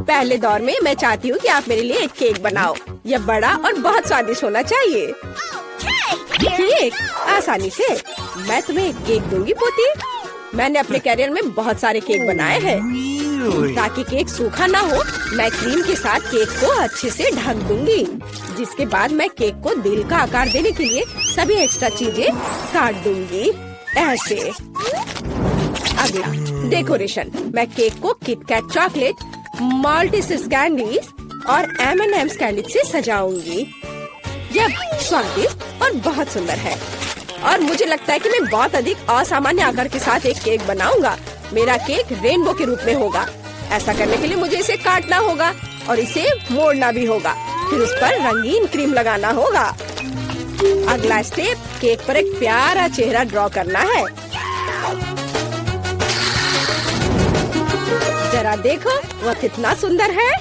पहले दौर में मैं चाहती हूँ कि आप मेरे लिए एक केक बनाओ। यह बड़ा और बहुत स्वादिष्ट होना चाहिए। केक आसानी से। मैं तुम्हें एक केक दूंगी पोती। मैंने अपने करियर में बहुत सारे केक बनाए हैं। ताकि केक सूखा ना हो, मैं क्रीम के साथ केक को अच्छे से ढक दूंगी। जिसके बाद मैं केक को दिल का आकार देने के लिए सभी एक्स्ट्रा चीजें काट दूंगी ऐसे। अगला डेकोरेशन। मैं केक को किटकैट चॉकलेट, मल्टीसिस कैंडीज और M&M's कैंडी से सजाऊंगी। यह स्वादिष्ट और बहुत सुंदर है और मुझे लगता है कि मैं बहुत अधिक असामान्य आकार के साथ एक केक बनाऊंगा। मेरा केक रेनबो के रूप में होगा। ऐसा करने के लिए मुझे इसे काटना होगा और इसे मोड़ना भी होगा। फिर उस पर रंगीन क्रीम लगाना होगा। अगला स्टेप, केक पर एक प्यारा चेहरा ड्रॉ करना है। जरा देखो वह कितना सुंदर है।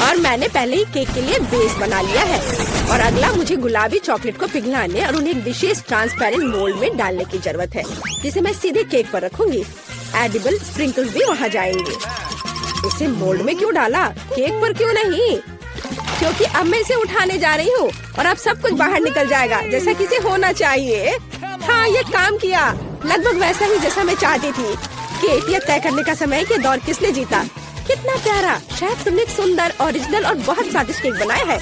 और मैंने पहले ही केक के लिए बेस बना लिया है। और अगला मुझे गुलाबी चॉकलेट को पिघलाने और उन्हें एक विशेष ट्रांसपेरेंट मोल्ड में डालने की जरूरत है, जिसे मैं सीधे केक पर रखूंगी। एडिबल स्प्रिंकल्स भी वहाँ जाएंगे। इसे मोल्ड में क्यों डाला, केक पर क्यों नहीं? क्योंकि अब मैं इसे उठाने जा रही हूँ और अब सब कुछ बाहर निकल जाएगा जैसा कि इसे होना चाहिए। हाँ, ये काम किया, लगभग वैसा ही जैसा मैं चाहती थी। केक यह तय करने का समय है कि दौर किसने जीता। कितना प्यारा। शायद तुमने एक सुंदर, ओरिजिनल और बहुत स्वादिष्ट केक बनाया है।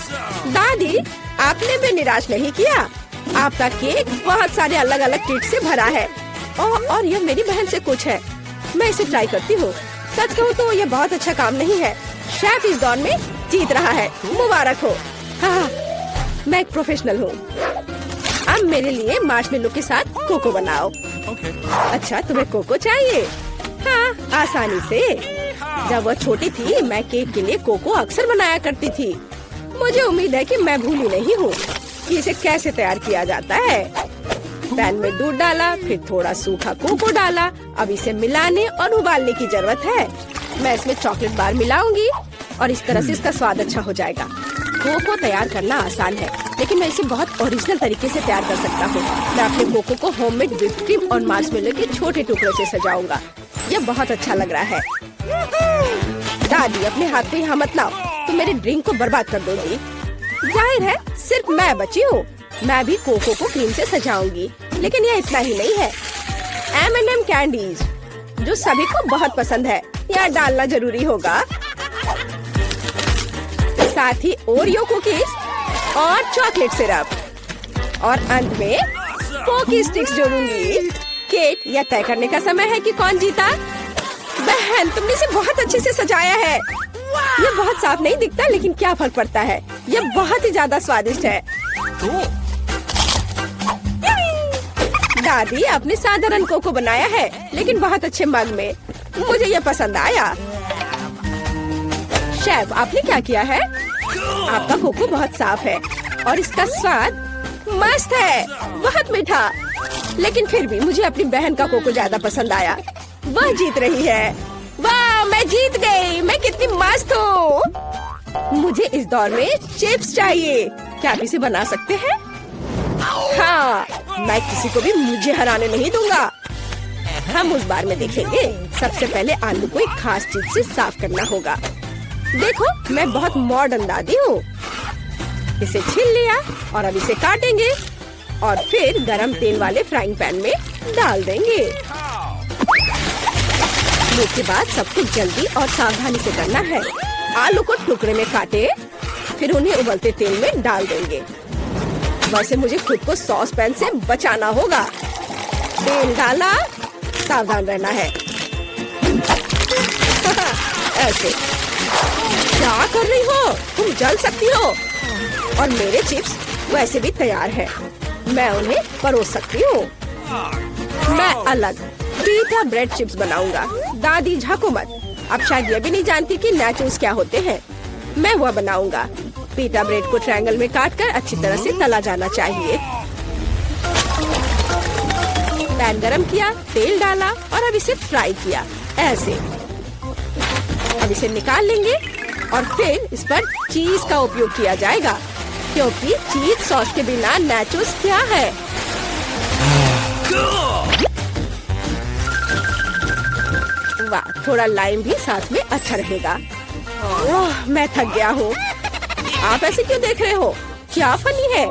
दादी, आपने भी निराश नहीं किया। आपका केक बहुत सारे अलग अलग ट्रीट से भरा है। और यह मेरी बहन से कुछ है। मैं इसे ट्राई करती हूँ। सच कहूँ तो यह बहुत अच्छा काम नहीं है। शेफ इस दौर में जीत रहा है। मुबारक हो। हाँ, मैं एक प्रोफेशनल हूँ। अब मेरे लिए मार्शमेलो के साथ कोको बनाओ। अच्छा, तुम्हें कोको चाहिए? हाँ, आसानी से। जब वह छोटी थी मैं केक के लिए कोको अक्सर बनाया करती थी। मुझे उम्मीद है कि मैं भूली नहीं हूँ कि इसे कैसे तैयार किया जाता है। पैन में दूध डाला, फिर थोड़ा सूखा कोको डाला। अब इसे मिलाने और उबालने की जरूरत है। मैं इसमें चॉकलेट बार मिलाऊंगी और इस तरह से इसका स्वाद अच्छा हो जाएगा। कोको तैयार करना आसान है, लेकिन मैं इसे बहुत ओरिजिनल तरीके से तैयार कर सकता हूँ। मैं अपने कोको को होममेड व्हिप्ड क्रीम और मार्शमेलो के छोटे टुकड़ों से सजाऊंगा। यह बहुत अच्छा लग रहा है। दादी, अपने हाथ पे यहाँ मत लाओ, तुम मेरे ड्रिंक को बर्बाद कर दोगी। जाहिर है सिर्फ मैं बची हूँ। मैं भी कोको को क्रीम से सजाऊंगी। लेकिन यह इतना ही नहीं है। M&M कैंडीज जो सभी को बहुत पसंद है, यह डालना जरूरी होगा। साथ ही ओरियो कुकीज और चॉकलेट सिरप और अंत में पोकी स्टिक्स जोड़ूंगी। केक, यह तय करने का समय है कि कौन जीता। बहन, तुमने इसे बहुत अच्छे से सजाया है। यह बहुत साफ नहीं दिखता, लेकिन क्या फर्क पड़ता है। यह बहुत ही ज्यादा स्वादिष्ट है। दादी, आपने साधारण कोको बनाया है, लेकिन बहुत अच्छे मग में। मुझे यह पसंद आया। शेफ, आपने क्या किया है? आपका कोको बहुत साफ है और इसका स्वाद मस्त है, बहुत मीठा। लेकिन फिर भी मुझे अपनी बहन का कोको ज्यादा पसंद आया। वह जीत रही है। वाह, मैं जीत गई। मैं कितनी मस्त हूँ। मुझे इस दौर में चिप्स चाहिए। क्या आप इसे बना सकते हैं? हाँ, मैं किसी को भी मुझे हराने नहीं दूंगा। हम उस बार में देखेंगे। सबसे पहले आलू को एक खास चीज से साफ करना होगा। देखो, मैं बहुत मॉडर्न दादी हूँ। इसे छील लिया और अब इसे काटेंगे और फिर गरम तेल वाले फ्राइंग पैन में डाल देंगे। इसके बाद सब कुछ जल्दी और सावधानी से करना है। आलू को टुकड़े में काटे, फिर उन्हें उबलते तेल में डाल देंगे। वैसे मुझे खुद को सॉस पैन से बचाना होगा। तेल डाला, सावधान रहना है। ऐसे। क्या कर रही हो? तुम जल सकती हो। और मेरे चिप्स वैसे भी तैयार है। मैं उन्हें परोस सकती हूँ। मैं अलग पीटा ब्रेड चिप्स बनाऊंगा। दादी, झाको मत। अब शायद ये भी नहीं जानती कि नाचोस क्या होते हैं। मैं वह बनाऊंगा। पीटा ब्रेड को ट्रायंगल में काटकर अच्छी तरह से तला जाना चाहिए। पैन गरम किया, तेल डाला और अब इसे फ्राई किया। ऐसे। अब इसे निकाल लेंगे और फिर इस पर चीज का उपयोग किया जाएगा, क्योंकि चीज सॉस के बिना नाचोस क्या है। वाह, थोड़ा लाइम भी साथ में अच्छा रहेगा। ओह, मैं थक गया हूँ। आप ऐसे क्यों देख रहे हो? क्या फनी है?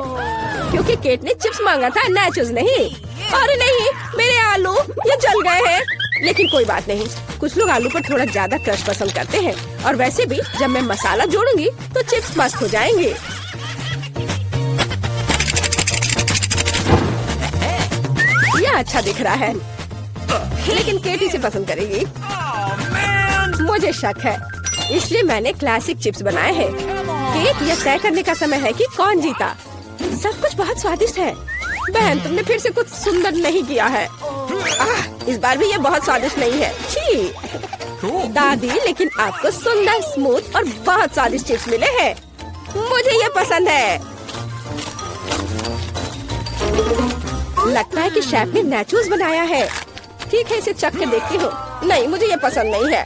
क्योंकि केट ने चिप्स मांगा था, नाचोस नहीं। अरे नहीं, मेरे आलू ये जल गए हैं। लेकिन कोई बात नहीं, कुछ लोग आलू पर थोड़ा ज्यादा क्रश पसंद करते हैं। और वैसे भी जब मैं मसाला जोड़ूंगी तो चिप्स मस्त हो जाएंगे। यह अच्छा दिख रहा है, लेकिन केट इसे पसंद करेगी। मुझे शक है, इसलिए मैंने क्लासिक चिप्स बनाए हैं। केट, यह तय करने का समय है कि कौन जीता। सब कुछ बहुत स्वादिष्ट है। बहन, तुमने फिर से कुछ सुंदर नहीं किया है। इस बार भी ये बहुत स्वादिष्ट नहीं है। छी दादी, लेकिन आपको सुंदर, स्मूथ और बहुत स्वादिष्ट चिप्स मिले हैं। मुझे ये पसंद है। लगता है कि शेफ ने नाचोस बनाया है। ठीक है, इसे चख के देखती हूँ। नहीं, मुझे ये पसंद नहीं है।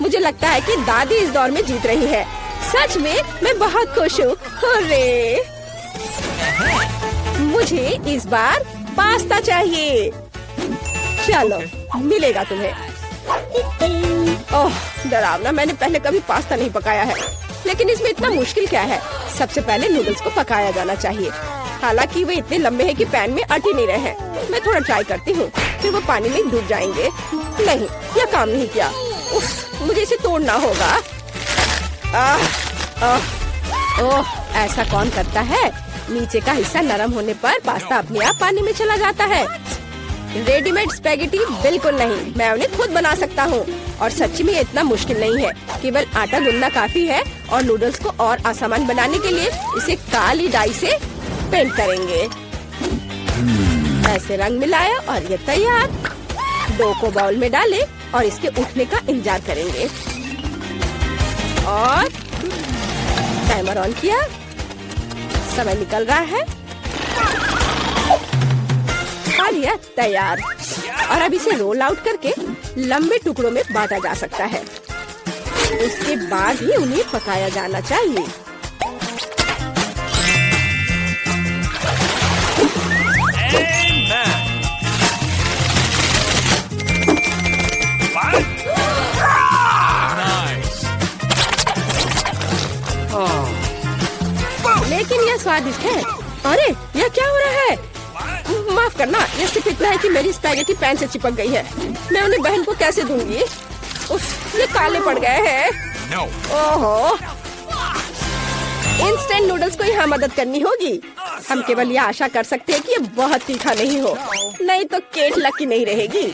मुझे लगता है कि दादी इस दौर में जीत रही है। सच में मैं बहुत खुश हूँ। हुर्रे! मुझे इस बार पास्ता चाहिए। चलो, मिलेगा तुम्हें। ओह, डरावना। मैंने पहले कभी पास्ता नहीं पकाया है, लेकिन इसमें इतना मुश्किल क्या है? सबसे पहले नूडल्स को पकाया जाना चाहिए। हालांकि वे इतने लंबे हैं कि पैन में अट ही नहीं रहे। मैं थोड़ा ट्राई करती हूँ, फिर वो पानी में डूब जाएंगे। नहीं, यह काम नहीं किया। उफ, मुझे इसे तोड़ना होगा। ओह, ऐसा कौन करता है? नीचे का हिस्सा नरम होने पर पास्ता अपने आप पानी में चला जाता है। रेडीमेड स्पैगेटी बिल्कुल नहीं, मैं उन्हें खुद बना सकता हूँ। और सच्ची में इतना मुश्किल नहीं है। केवल आटा गूंदना काफी है। और नूडल्स को और आसान बनाने के लिए इसे काली डाई से पेंट करेंगे। ऐसे रंग मिलाया और ये तैयार। डो को बाउल में डालें और इसके उठने का इंतजार करेंगे। और टाइमर ऑन किया। समय निकल रहा है और यह तैयार। और अब इसे रोल आउट करके लंबे टुकड़ों में बांटा जा सकता है। उसके बाद ही उन्हें पकाया जाना चाहिए। लेकिन यह स्वादिष्ट है। अरे, यह क्या हो रहा है? माफ करना, यह सिर्फ इतना है कि मेरी स्पैगेटी पैन से चिपक गई है। मैं उन्हें बहन को कैसे दूंगी? उफ, ये काले पड़ गए हैं। ओहो, इंस्टेंट नूडल्स को यहाँ मदद करनी होगी। हम केवल यह आशा कर सकते हैं कि ये बहुत तीखा नहीं हो, नहीं तो केट लकी नहीं रहेगी।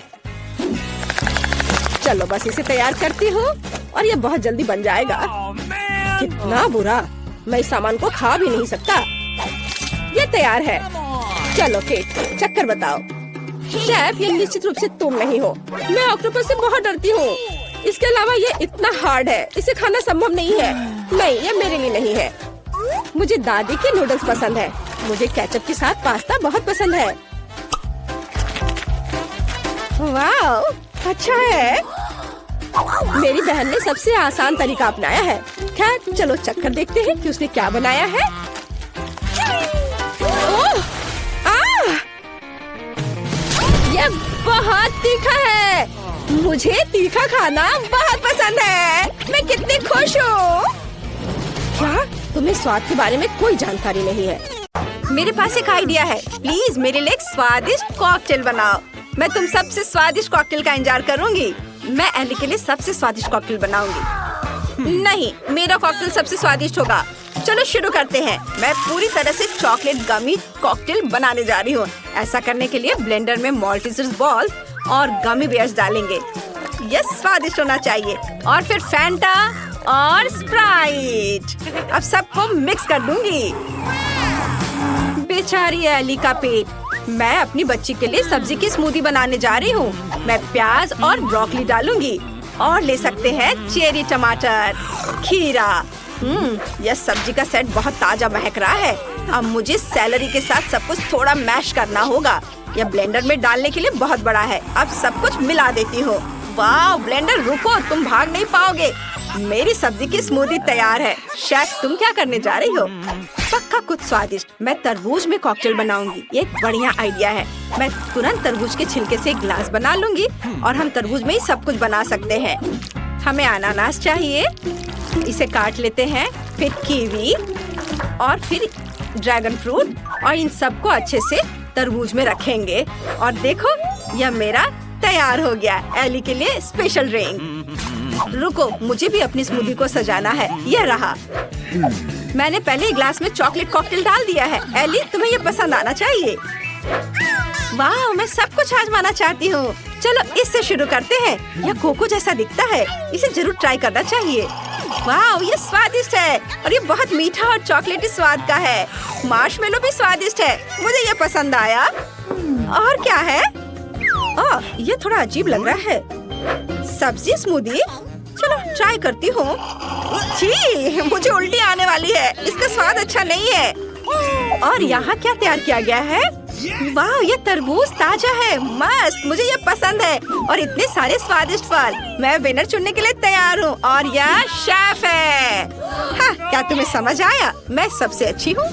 चलो, बस इसे तैयार करती हूँ और ये बहुत जल्दी बन जाएगा। कितना बुरा, मैं इस सामान को खा भी नहीं सकता। ये तैयार है। चलो केट, चक्कर बताओ। शेफ, ये निश्चित रूप से तुम नहीं हो। मैं ऑक्टोपस से बहुत डरती हूँ। इसके अलावा ये इतना हार्ड है, इसे खाना संभव नहीं है। नहीं, ये मेरे लिए नहीं है। मुझे दादी के नूडल्स पसंद है। मुझे केचप के साथ पास्ता बहुत पसंद है। वाह, अच्छा है। मेरी बहन ने सबसे आसान तरीका अपनाया है। खैर, चलो चक्कर देखते हैं कि उसने क्या बनाया है। ओह, यह बहुत तीखा है। मुझे तीखा खाना बहुत पसंद है। मैं कितनी खुश हूँ। क्या तुम्हें स्वाद के बारे में कोई जानकारी नहीं है? मेरे पास एक आइडिया है। प्लीज मेरे लिए एक स्वादिष्ट कॉकटेल बनाओ। मैं तुम सबसे स्वादिष्ट कॉकटेल का इंतजार करूंगी। मैं एली के लिए सबसे स्वादिष्ट कॉकटेल बनाऊंगी। नहीं, मेरा कॉकटेल सबसे स्वादिष्ट होगा। चलो शुरू करते हैं। मैं पूरी तरह से चॉकलेट गमी कॉकटेल बनाने जा रही हूँ। ऐसा करने के लिए ब्लेंडर में माल्टेजर्स बॉल्स और गमी बेयर्स डालेंगे। यह स्वादिष्ट होना चाहिए। और फिर फैंटा और स्प्राइट। अब सबको मिक्स कर दूंगी। बेचारी एली का पेट। मैं अपनी बच्ची के लिए सब्जी की स्मूदी बनाने जा रही हूँ। मैं प्याज और ब्रोकली डालूंगी और ले सकते हैं चेरी टमाटर, खीरा। यह सब्जी का सेट बहुत ताजा महक रहा है। अब मुझे सैलरी के साथ सब कुछ थोड़ा मैश करना होगा। यह ब्लेंडर में डालने के लिए बहुत बड़ा है। अब सब कुछ मिला देती हूँ। वाह ब्लेंडर, रुको, तुम भाग नहीं पाओगे। मेरी सब्जी की स्मूदी तैयार है। शेफ, तुम क्या करने जा रही हो? पक्का कुछ स्वादिष्ट। मैं तरबूज में कॉकटेल बनाऊंगी। ये एक बढ़िया आइडिया है। मैं तुरंत तरबूज के छिलके से एक ग्लास बना लूंगी और हम तरबूज में ही सब कुछ बना सकते हैं। हमें अनानास चाहिए, इसे काट लेते हैं, फिर कीवी और फिर ड्रैगन फ्रूट, और इन सबको अच्छे से तरबूज में रखेंगे। और देखो, यह मेरा तैयार हो गया एली के लिए स्पेशल ड्रिंक। रुको, मुझे भी अपनी स्मूदी को सजाना है। यह रहा। मैंने पहले ही ग्लास में चॉकलेट कॉकटेल डाल दिया है। एली, तुम्हें ये पसंद आना चाहिए। वाह, मैं सब कुछ आजमाना चाहती हूँ। चलो इससे शुरू करते हैं। यह कोको जैसा दिखता है, इसे जरूर ट्राई करना चाहिए। वाह, ये स्वादिष्ट है और ये बहुत मीठा और चॉकलेटी स्वाद का है। मार्शमेलो भी स्वादिष्ट है, मुझे ये पसंद आया। और क्या है? ओह, ये थोड़ा अजीब लग रहा है। सब्जी स्मूदी, चलो ट्राई करती हूँ। छी, मुझे उल्टी आने वाली है। इसका स्वाद अच्छा नहीं है। और यहाँ क्या तैयार किया गया है? वाह, ये तरबूज ताजा है, मस्त, मुझे ये पसंद है। और इतने सारे स्वादिष्ट फल। मैं विनर चुनने के लिए तैयार हूँ और यह शेफ है। हाँ, क्या तुम्हें समझ आया? मैं सबसे अच्छी हूँ।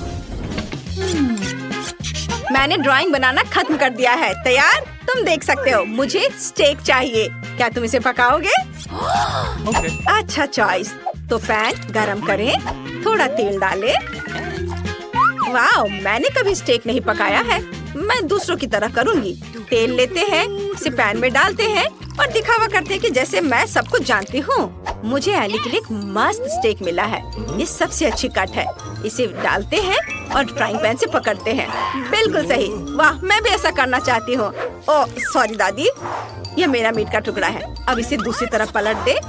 मैंने ड्राइंग बनाना खत्म कर दिया है। तैयार? तुम देख सकते हो। मुझे स्टेक चाहिए। क्या तुम इसे पकाओगे? अच्छा चॉइस। तो पैन गरम करें, थोड़ा तेल डालें। वाह, मैंने कभी स्टेक नहीं पकाया है। मैं दूसरों की तरह करूंगी। तेल लेते हैं, इसे पैन में डालते हैं और दिखावा करते हैं कि जैसे मैं सब कुछ जानती हूँ। मुझे एली के लिए एक मस्त स्टेक मिला है। ये सबसे अच्छी कट है। इसे डालते हैं और फ्राइंग पैन से पकड़ते हैं। बिल्कुल सही। वाह, मैं भी ऐसा करना चाहती हूँ। ओह सॉरी दादी, ये मेरा मीट का टुकड़ा है। अब इसे दूसरी तरफ पलट दे।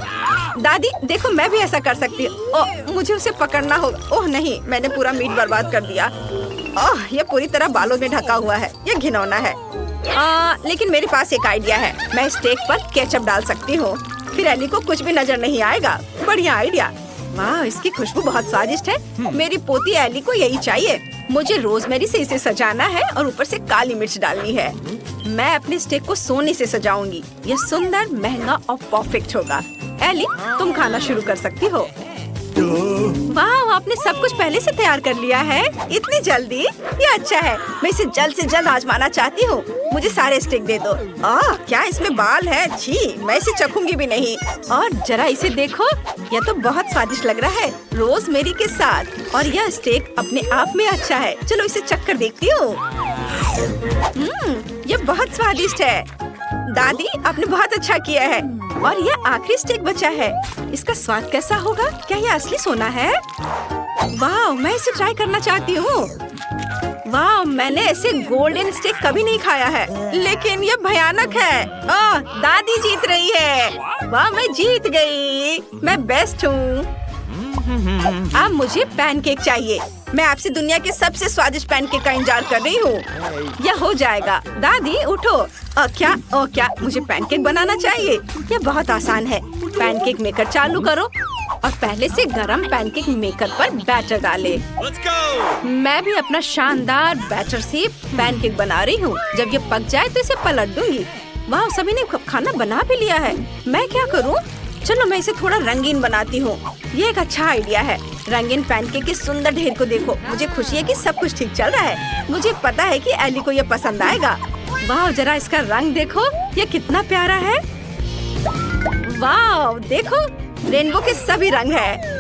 दादी देखो, मैं भी ऐसा कर सकती हूँ। ओह, मुझे उसे पकड़ना होगा। ओह नहीं, मैंने पूरा मीट बर्बाद कर दिया। ओह, ये पूरी तरह बालों में ढका हुआ है। ये घिनौना है। लेकिन मेरे पास एक आइडिया है। मैं स्टेक पर केचप डाल सकती हूँ, फिर एली को कुछ भी नजर नहीं आएगा। बढ़िया आइडिया। वाह, इसकी खुशबू बहुत स्वादिष्ट है। मेरी पोती एली को यही चाहिए। मुझे रोजमेरी से इसे सजाना है और ऊपर से काली मिर्च डालनी है। मैं अपने स्टेक को सोने से सजाऊंगी। यह सुंदर, महंगा और परफेक्ट होगा। एली, तुम खाना शुरू कर सकती हो। वाह, आपने सब कुछ पहले से तैयार कर लिया है। इतनी जल्दी? ये अच्छा है। मैं इसे जल्द से जल्द आजमाना चाहती हूँ। मुझे सारे स्टेक दे दो। क्या इसमें बाल है? छी, मैं इसे चखूंगी भी नहीं। और जरा इसे देखो, यह तो बहुत स्वादिष्ट लग रहा है, रोजमेरी के साथ। और यह स्टेक अपने आप में अच्छा है। चलो इसे चख कर देखती हूँ। यह बहुत स्वादिष्ट है। दादी, आपने बहुत अच्छा किया है। और यह आखिरी स्टेक बचा है। इसका स्वाद कैसा होगा? क्या यह असली सोना है? वाह, मैं इसे ट्राई करना चाहती हूँ। वाह, मैंने ऐसे गोल्डन स्टेक कभी नहीं खाया है, लेकिन ये भयानक है। दादी जीत रही है। वाह, मैं जीत गई। मैं बेस्ट हूँ। अब मुझे पैनकेक चाहिए। मैं आपसे दुनिया के सबसे स्वादिष्ट पैनकेक का इंतजार कर रही हूँ। यह हो जाएगा। दादी उठो। क्या मुझे पैनकेक बनाना चाहिए? यह बहुत आसान है। पैनकेक मेकर चालू करो और पहले से गरम पैनकेक मेकर पर बैटर डाले। मैं भी अपना शानदार बैटर से पैनकेक बना रही हूँ। जब ये पक जाए तो इसे पलट दूंगी। वाह, सभी ने खाना बना भी लिया है। मैं क्या करूँ? चलो मैं इसे थोड़ा रंगीन बनाती हूँ। ये एक अच्छा आइडिया है। रंगीन पैनकेक के सुंदर ढेर को देखो। मुझे खुशी है कि सब कुछ ठीक चल रहा है। मुझे पता है कि एली को ये पसंद आएगा। वाह, जरा इसका रंग देखो, ये कितना प्यारा है। वाह, देखो, रेनबो के सभी रंग है।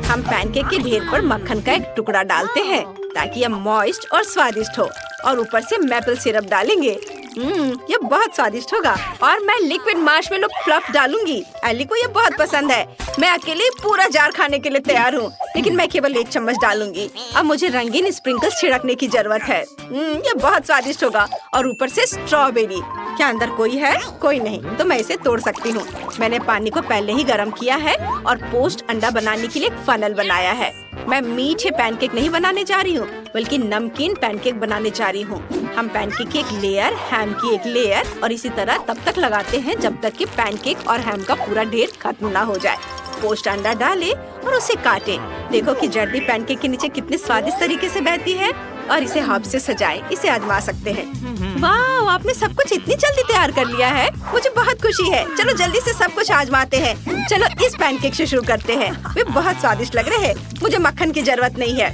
हम पैनकेक के ढेर पर मक्खन का एक टुकड़ा डालते हैं ताकि यह मॉइस्ट और स्वादिष्ट हो, और ऊपर से मैपल सिरप डालेंगे। ये बहुत स्वादिष्ट होगा। और मैं लिक्विड मार्शमेलो फ्लफ डालूंगी। एली को ये बहुत पसंद है। मैं अकेले पूरा जार खाने के लिए तैयार हूँ, लेकिन मैं केवल 1 चम्मच डालूंगी। अब मुझे रंगीन स्प्रिंकल्स छिड़कने की जरूरत है। ये बहुत स्वादिष्ट होगा। और ऊपर से स्ट्रॉबेरी। क्या अंदर कोई है? कोई नहीं, तो मैं इसे तोड़ सकती हूँ। मैंने पानी को पहले ही गर्म किया है और पोस्ट अंडा बनाने के लिए एक फनल बनाया है। मैं मीठे पैनकेक नहीं बनाने जा रही हूँ, बल्कि नमकीन पैनकेक बनाने जा रही हूँ। हम पैनकेक की एक लेयर, हैम की एक लेयर और इसी तरह तब तक लगाते हैं जब तक कि पैनकेक और हैम का पूरा ढेर खत्म ना हो जाए। पोस्ट अंडा डालें और उसे काटें। देखो कि जर्दी पैनकेक के नीचे कितने स्वादिष्ट तरीके से बहती है। और इसे हर्ब से सजाएं। इसे आजमा सकते हैं। वाह, आपने सब कुछ इतनी जल्दी तैयार कर लिया है, मुझे बहुत खुशी है। चलो जल्दी से सब कुछ आजमाते हैं। चलो इस पैनकेक से शुरू करते हैं। वे बहुत स्वादिष्ट लग रहे हैं। मुझे मक्खन की जरूरत नहीं है।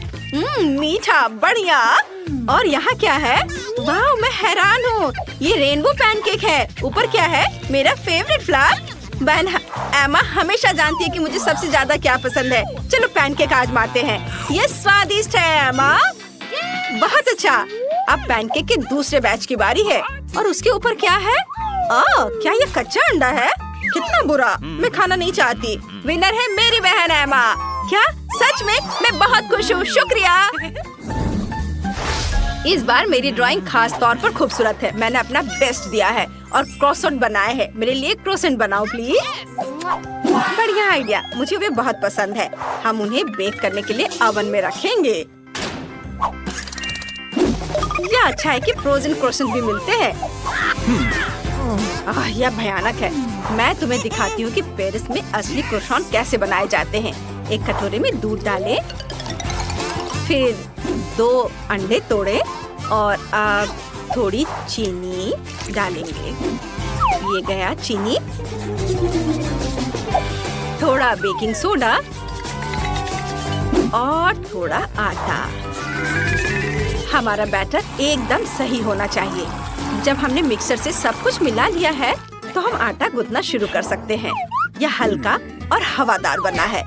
मीठा, बढ़िया। और यहाँ क्या है? वाह, मैं हैरान हूँ। ये रेनबो पैनकेक है। ऊपर क्या है? मेरा फेवरेट फ्लावर। बहन एमा हमेशा जानती है कि मुझे सबसे ज्यादा क्या पसंद है। चलो पैनकेक आजमाते हैं। ये स्वादिष्ट है एमा। बहुत अच्छा। अब पैनकेक के दूसरे बैच की बारी है। और उसके ऊपर क्या है? क्या ये कच्चा अंडा है? कितना बुरा। मैं खाना नहीं चाहती। विनर है मेरी बहन एमा। क्या सच में? मैं बहुत खुश हूँ। शुक्रिया। इस बार मेरी ड्राइंग खास तौर पर खूबसूरत है। मैंने अपना बेस्ट दिया है और क्रोसेंट बनाए हैं। मेरे लिए क्रोसेंट बनाओ प्लीज। बढ़िया आइडिया, मुझे वे बहुत पसंद है। हम उन्हें बेक करने के लिए ओवन में रखेंगे। यह अच्छा है कि फ्रोजन क्रोसेंट भी मिलते हैं। यह भयानक है। मैं तुम्हें दिखाती हूँ कि पेरिस में असली क्रोसेंट कैसे बनाए जाते हैं। एक कटोरे में दूध डालें, फिर 2 अंडे तोड़े और अब थोड़ी चीनी डालेंगे। ये गया चीनी, थोड़ा बेकिंग सोडा और थोड़ा आटा। हमारा बैटर एकदम सही होना चाहिए। जब हमने मिक्सर से सब कुछ मिला लिया है तो हम आटा गूंथना शुरू कर सकते हैं। यह हल्का और हवादार बना है।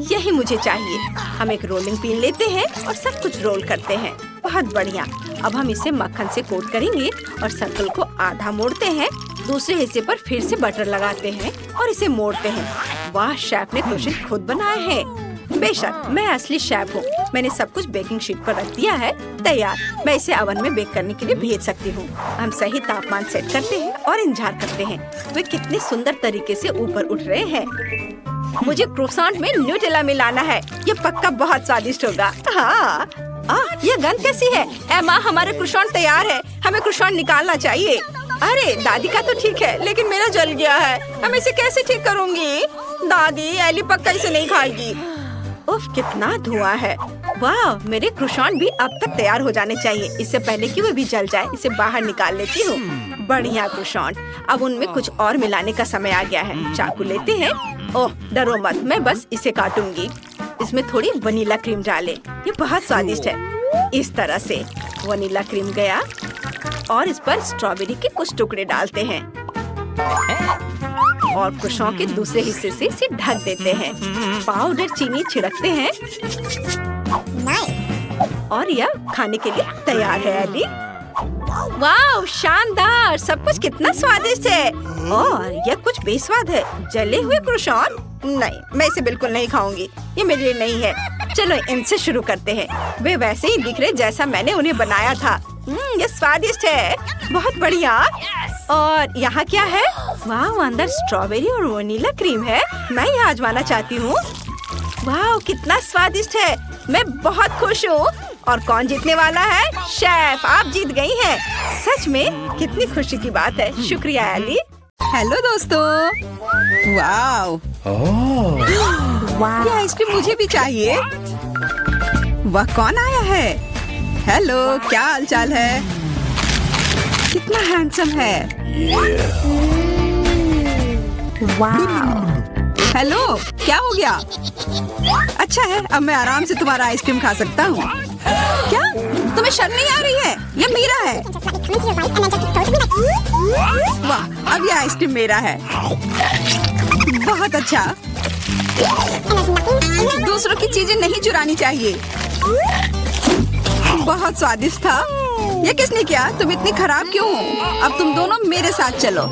यही मुझे चाहिए। हम एक रोलिंग पिन लेते हैं और सब कुछ रोल करते हैं। बहुत बढ़िया। अब हम इसे मक्खन से कोट करेंगे और सर्कल को आधा मोड़ते हैं। दूसरे हिस्से पर फिर से बटर लगाते हैं और इसे मोड़ते हैं। वाह, शेफ ने क्रोसेंट खुद बनाए हैं। बेशक, मैं असली शेफ हूँ। मैंने सब कुछ बेकिंग शीट पर रख दिया है। तैयार। मैं इसे ओवन में बेक करने के लिए भेज सकती हूँ। हम सही तापमान सेट करते हैं और इंतजार करते हैं। वे कितने सुंदर तरीके से ऊपर उठ रहे हैं। मुझे क्रोसेंट में न्यूटेला मिलाना है। ये पक्का बहुत स्वादिष्ट होगा। हाँ। ये गंध कैसी है? एमा, हमारे क्रोसेंट तैयार है। हमें क्रोसेंट निकालना चाहिए। अरे दादी का तो ठीक है, लेकिन मेरा जल गया है। मैं इसे कैसे ठीक करूँगी? दादी, एली पक्का इसे नहीं खाएगी। उफ, कितना धुआं है। वाह, मेरे क्रोसेंट भी अब तक तैयार हो जाने चाहिए। इससे पहले कि वे भी जल जाए, इसे बाहर निकाल लेती हूँ। बढ़िया क्रोसेंट। अब उनमें कुछ और मिलाने का समय आ गया है। चाकू लेते हैं। ओह, डरो मत, मैं बस इसे काटूंगी। इसमें थोड़ी वनीला क्रीम डालें। ये बहुत स्वादिष्ट है। इस तरह से वनीला क्रीम गया और इस पर स्ट्रॉबेरी के कुछ टुकड़े डालते हैं और क्रोसेंट के दूसरे हिस्से से इसे ढक देते हैं। पाउडर चीनी छिड़कते हैं और यह खाने के लिए तैयार है। एली, वाह, शानदार। सब कुछ कितना स्वादिष्ट है। और यह कुछ बेस्वाद है। जले हुए क्रोसेंट? नहीं, मैं इसे बिल्कुल नहीं खाऊंगी। ये मेरे लिए नहीं है। चलो इनसे शुरू करते हैं। वे वैसे ही दिख रहे जैसा मैंने उन्हें बनाया था। ये स्वादिष्ट है। बहुत बढ़िया। और यहाँ क्या है? वाह, अंदर स्ट्रॉबेरी और वनीला क्रीम है। मैं यह आजमाना चाहती हूँ। वाह, कितना स्वादिष्ट है। मैं बहुत खुश हूँ। और कौन जीतने वाला है? शेफ, आप जीत गई हैं। सच में कितनी खुशी की बात है। शुक्रिया एली। हेलो दोस्तों। वाव, ये आइसक्रीम मुझे भी चाहिए। वह कौन आया है? हेलो, क्या हालचाल है? कितना हैंडसम है। हेलो, क्या हो गया? अच्छा है, अब मैं आराम से तुम्हारा आइसक्रीम खा सकता हूँ। क्या तुम्हें शर्म नहीं आ रही है? ये मेरा है। वाह, अब ये आइसक्रीम मेरा है। बहुत अच्छा। दूसरों की चीजें नहीं चुरानी चाहिए। बहुत स्वादिष्ट था। ये किसने किया? तुम इतनी खराब क्यों हो? अब तुम दोनों मेरे साथ चलो।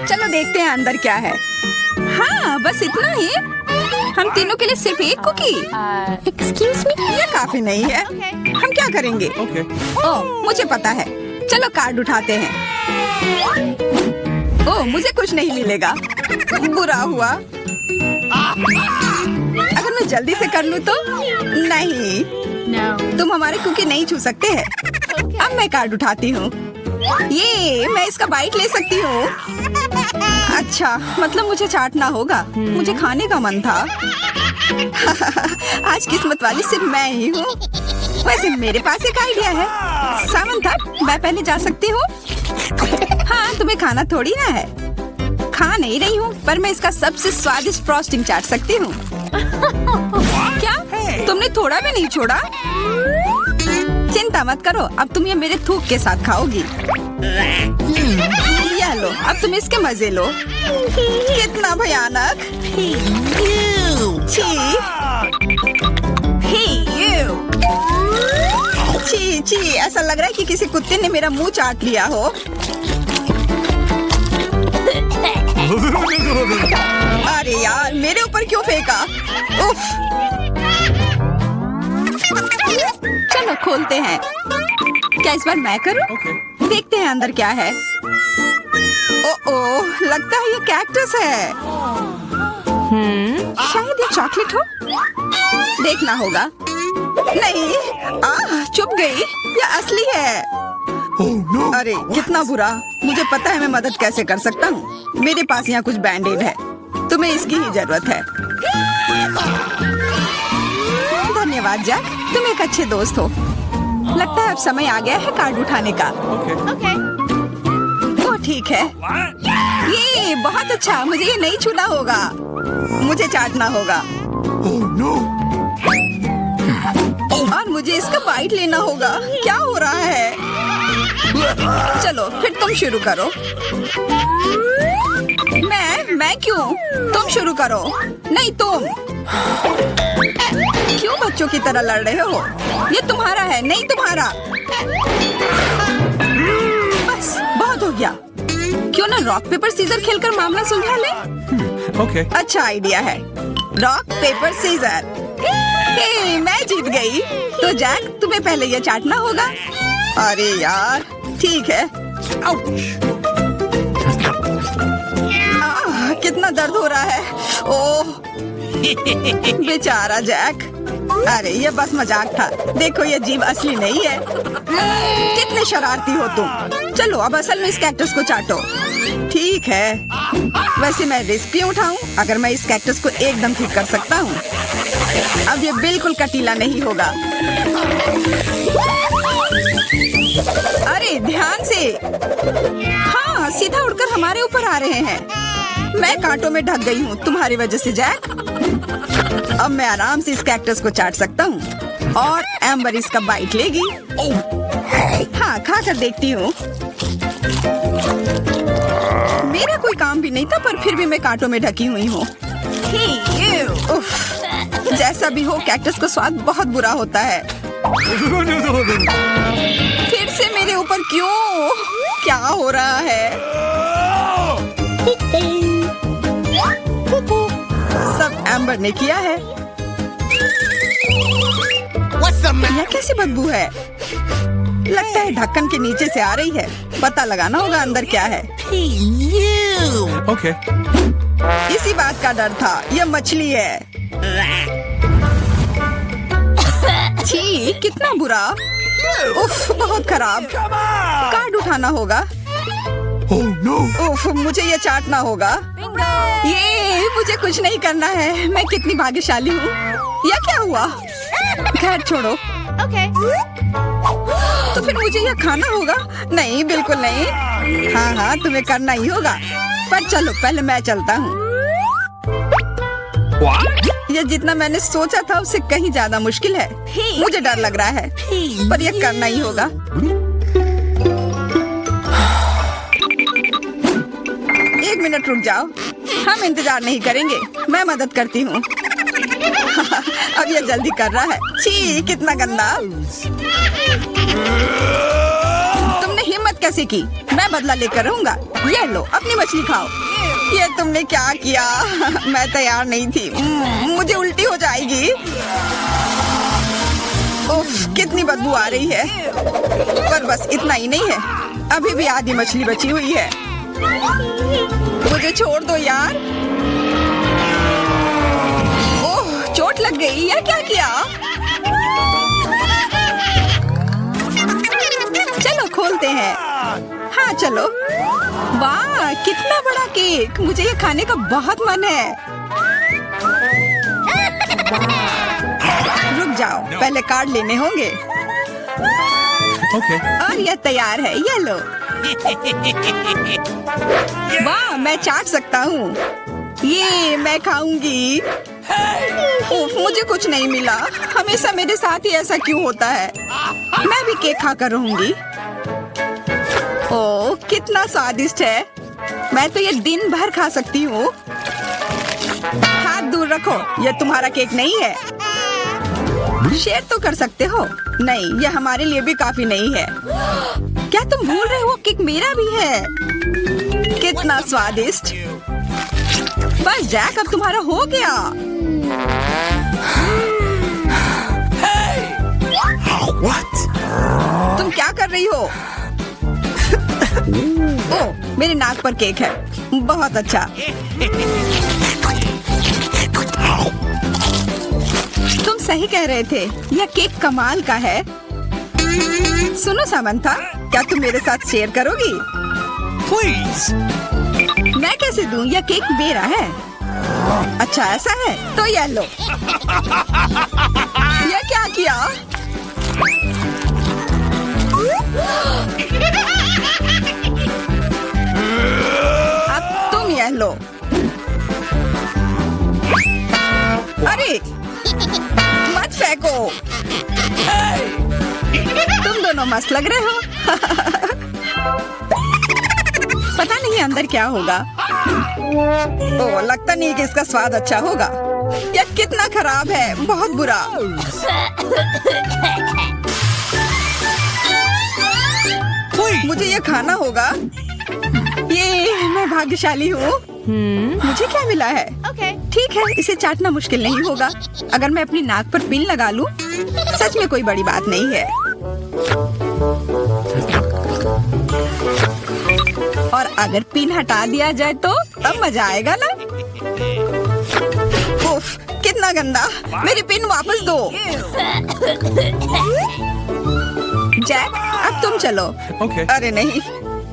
चलो देखते हैं अंदर क्या है। हाँ, बस इतना ही। हम तीनों के लिए सिर्फ एक कुकी। एक्सक्यूज मी, ये काफी नहीं है। हम क्या करेंगे? ओह, मुझे पता है। चलो कार्ड उठाते हैं। ओह, मुझे कुछ नहीं मिलेगा। बुरा हुआ। अगर मैं जल्दी से कर लूँ तो? नहीं, तुम हमारे कुकी नहीं छू सकते हैं। अब मैं कार्ड उठाती हूँ। ये मैं इसका बाइट ले सकती हूँ। अच्छा, मतलब मुझे चाटना होगा। मुझे खाने का मन था। आज किस्मत वाली सिर्फ मैं ही हूँ। वैसे मेरे पास एक आइडिया है। सामंथा, मैं पहले जा सकती हूँ? हाँ, तुम्हें खाना थोड़ी ना है। खा नहीं रही हूँ, पर मैं इसका सबसे स्वादिष्ट फ्रॉस्टिंग चाट सकती हूँ। क्या तुमने थोड़ा भी नहीं छोड़ा? चिंता मत करो, अब तुम ये मेरे थूक के साथ खाओगी। या लो, अब तुम इसके मजे लो। कितना भयानक। छी छी छी, ऐसा लग रहा है कि किसी कुत्ते ने मेरा मुंह चाट लिया हो। अरे यार, मेरे ऊपर क्यों फेंका? उफ। चलो खोलते हैं। क्या इस बार मैं करूं? देखते हैं अंदर क्या है। ओह, लगता है ये कैक्टस है। शायद ये चॉकलेट हो। देखना होगा। नहीं, चुप गई। ये असली है। अरे कितना बुरा। मुझे पता है मैं मदद कैसे कर सकता हूँ। मेरे पास यहाँ कुछ बैंडेड है। तुम्हें इसकी ही जरूरत है। धन्यवाद जैक, तुम एक अच्छे दोस्त हो। लगता है अब समय आ गया है कार्ड उठाने का। तो ठीक है। ये बहुत अच्छा। मुझे ये नहीं छूना होगा। मुझे चाटना होगा। और मुझे इसका बाइट लेना होगा। क्या हो रहा है? चलो फिर तुम शुरू करो। मैं क्यों? तुम शुरू करो। नहीं तुम। क्यों बच्चों की तरह लड़ रहे हो? ये तुम्हारा है, नहीं तुम्हारा। बस बहुत हो गया। क्यों ना रॉक पेपर सीजर खेलकर मामला सुलझा ले? अच्छा आइडिया है। Rock paper scissor. मैं जीत गई। तो जैक, तुम्हें पहले ये चाटना होगा। अरे यार, ठीक है। कितना दर्द हो रहा है। ओह बेचारा जैक। अरे ये बस मजाक था। देखो ये जीव असली नहीं है। कितने शरारती हो तुम। चलो अब असल में इस कैक्टस को चाटो। ठीक है। वैसे मैं रिस्क क्यों उठाऊं अगर मैं इस कैक्टस को एकदम ठीक कर सकता हूँ। अब ये बिल्कुल कटीला नहीं होगा। अरे ध्यान से। हाँ, सीधा उड़कर हमारे ऊपर आ रहे हैं। मैं कांटों में ढक गई हूँ तुम्हारी वजह से जैक। अब मैं आराम से इस कैक्टस को चाट सकता हूँ और एम्बर इसका बाइट लेगी। हाँ, खा कर देखती हूँ। मेरा कोई काम भी नहीं था, पर फिर भी मैं कांटों में ढकी हुई हूँ। जैसा भी हो, कैक्टस का स्वाद बहुत बुरा होता है। फिर से मेरे ऊपर क्यों? क्या हो रहा है? सब एम्बर ने किया है। यह कैसी बदबू है? लगता है ढक्कन के नीचे से आ रही है। पता लगाना होगा अंदर क्या है। इसी बात का डर था। यह मछली है। छी, कितना बुरा। उफ, बहुत खराब। कार्ड उठाना होगा। उफ, मुझे ये चाटना होगा। ये मुझे कुछ नहीं करना है। मैं कितनी भाग्यशाली हूँ। यह क्या हुआ? खैर छोड़ो। तो फिर मुझे यह खाना होगा? नहीं, बिल्कुल नहीं। हाँ, तुम्हें करना ही होगा। पर चलो पहले मैं चलता हूँ। यह जितना मैंने सोचा था उससे कहीं ज्यादा मुश्किल है। मुझे डर लग रहा है, पर यह करना ही होगा। एक मिनट रुक जाओ। हम इंतजार नहीं करेंगे। मैं मदद करती हूँ। अब यह जल्दी कर रहा है। छी, कितना गंदा। तुमने हिम्मत कैसे की? मैं बदला लेकर रहूंगा। ये लो, अपनी मछली खाओ। ये तुमने क्या किया? मैं तैयार नहीं थी। मुझे उल्टी हो जाएगी। उफ, कितनी बदबू आ रही है। पर बस इतना ही नहीं है, अभी भी आधी मछली बची हुई है। मुझे छोड़ दो यार। ओह, चोट लग गई। या क्या किया? चलो खोलते हैं। हाँ चलो। वाह, कितना बड़ा केक। मुझे ये खाने का बहुत मन है। रुक जाओ, पहले कार्ड लेने होंगे। और यह तैयार है, ये लो। वाह, मैं चाट सकता हूँ। ये मैं खाऊंगी। उफ, मुझे कुछ नहीं मिला। हमेशा मेरे साथ ही ऐसा क्यों होता है? मैं भी केक खाकर रहूंगी। ओह, कितना स्वादिष्ट है। मैं तो ये दिन भर खा सकती हूँ। हाथ दूर रखो, यह तुम्हारा केक नहीं है। शेयर तो कर सकते हो। नहीं, यह हमारे लिए भी काफी नहीं है। क्या तुम भूल रहे हो, केक मेरा भी है। कितना स्वादिष्ट। बस जैक, अब तुम्हारा हो गया। तुम क्या कर रही हो? ओह, मेरे नाक पर केक है। बहुत अच्छा। तुम सही कह रहे थे, यह केक कमाल का है। सुनो सामंथा, क्या तुम मेरे साथ शेयर करोगी? Please. मैं कैसे दूं? यह केक मेरा है। अच्छा ऐसा है, तो यह लो। यह क्या किया? अब तुम यह लो। अरे मत फेंको। तुम दोनों मस्त लग रहे हो। पता नहीं अंदर क्या होगा। ओह, लगता नहीं कि इसका स्वाद अच्छा होगा। यह कितना खराब है, बहुत बुरा। मुझे ये खाना होगा। ये मैं भाग्यशाली हूँ। मुझे क्या मिला है? ठीक है, इसे चाटना मुश्किल नहीं होगा। अगर मैं अपनी नाक पर पिन लगा लूं, सच में कोई बड़ी बात नहीं है। और अगर पिन हटा दिया जाए तो तब मजा आएगा ना? उफ, कितना गंदा। मेरी पिन वापस दो। जैक, अब तुम चलो। अरे नहीं,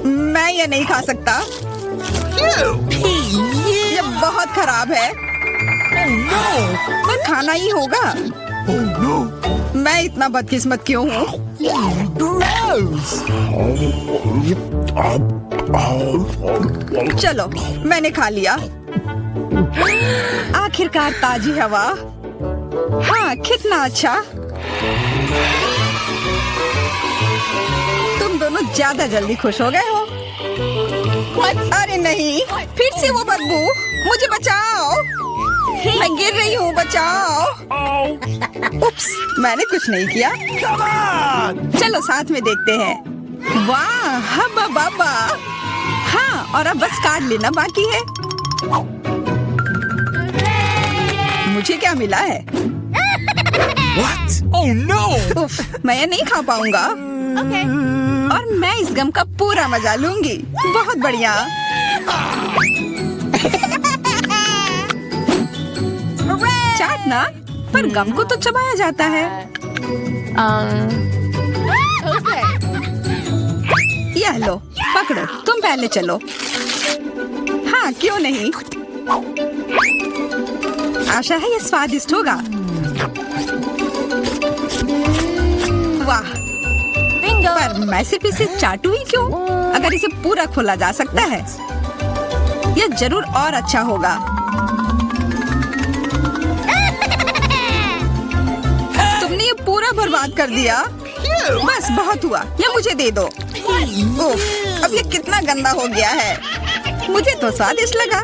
मैं ये नहीं खा सकता। ये बहुत खराब है। पर खाना ही होगा। मैं इतना बदकिस्मत क्यों हूँ? चलो, मैंने खा लिया। आखिरकार ताजी हवा। हाँ, कितना अच्छा। तुम दोनों ज्यादा जल्दी खुश हो गए हो। अरे नहीं, फिर से वो बदबू। मुझे बचाओ, मैं गिर रही हूँ, बचाओ। उप्स, मैंने कुछ नहीं किया। चलो साथ में देखते हैं। वाह, हब्बा बाबा। हाँ, और अब बस कार्ड लेना बाकी है। मुझे क्या मिला है? What? Oh no! उफ, मैं ये नहीं खा पाऊंगा। और मैं इस गम का पूरा मजा लूंगी। बहुत बढ़िया। चाटना, पर गम को तो चबाया जाता है। यह लो, पकड़ो। तुम पहले चलो। हाँ, क्यों नहीं। आशा है ये स्वादिष्ट होगा। वाह, पर मैं सिर्फ इसे चाटू ही क्यों? अगर इसे पूरा खोला जा सकता है, यह जरूर और अच्छा होगा। तुमने ये पूरा बर्बाद कर दिया। बस बहुत हुआ, ये मुझे दे दो। उफ, अब ये कितना गंदा हो गया है। मुझे तो स्वादिष्ट लगा।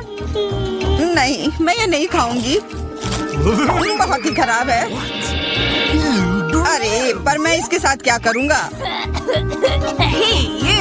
नहीं, मैं ये नहीं खाऊंगी। बहुत ही खराब है। अरे, पर मैं इसके साथ क्या करूंगा? Hey, you!